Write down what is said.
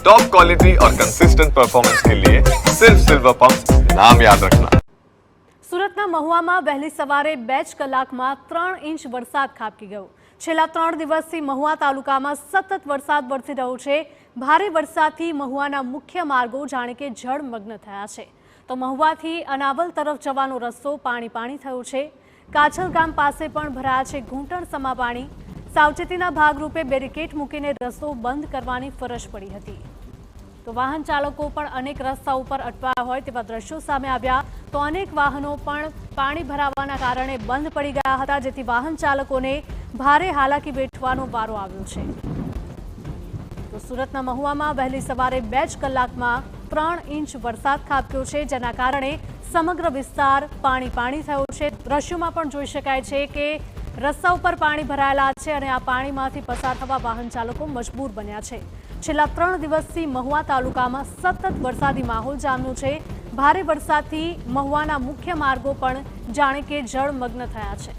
Top quality और consistent performance के लिए सिर्फ सिल्वर पंप नाम याद रखना। સુરતના મહુવામાં વહેલી સવારે 2 જ કલાકમાં 3 ઇંચ વરસાદ ખાબકી ગયો। છેલ્લા 3 દિવસથી મહુવા તાલુકામાં સતત વરસાદ વરસી રહ્યો છે। ભારે વરસાદથી મહુવાના મુખ્ય માર્ગો જાણે કે જળમગ્ન થયા છે, તો મહુવાથી અનાવલ તરફ જવાનો રસ્તો પાણી થયો છે। કાછલ ગામ પાસે પણ ભરાયા છે ઘૂંટણસમા પાણી। સાવચેતીના ભાગરૂપે બેરિકેડ મૂકીને રસ્તો બંધ કરવાની ફરજ પડી હતી, તો વાહન ચાલકો પણ અનેક રસ્તા ઉપર અટવાયા હોય તેવા દ્રશ્યો સામે આવ્યા। તો અનેક વાહનો પણ પાણી ભરાવાના કારણે બંધ પડી ગયા હતા, જેથી વાહન ચાલકોને ભારે હાલાકી વેઠવાનો વારો આવ્યો છે। તો સુરતના મહુવામાં વહેલી સવારે 2 જ કલાકમાં 3 ઇંચ વરસાદ ખાબક્યો છે, જેના કારણે સમગ્ર વિસ્તાર પાણી થયો છે। દ્રશ્યોમાં પણ જોઈ શકાય છે કે રસ્તા ઉપર પાણી ભરાયેલા છે અને આ પાણીમાંથી પસાર થવા વાહન ચાલકો મજબૂર બન્યા છે। છેલ્લા 3 દિવસથી મહુવા તાલુકામાં સતત વરસાદી માહોલ જામ્યો છે। ભારે વરસાદથી મહુવાના મુખ્ય માર્ગો પણ જાણે કે જળમગ્ન થયા છે।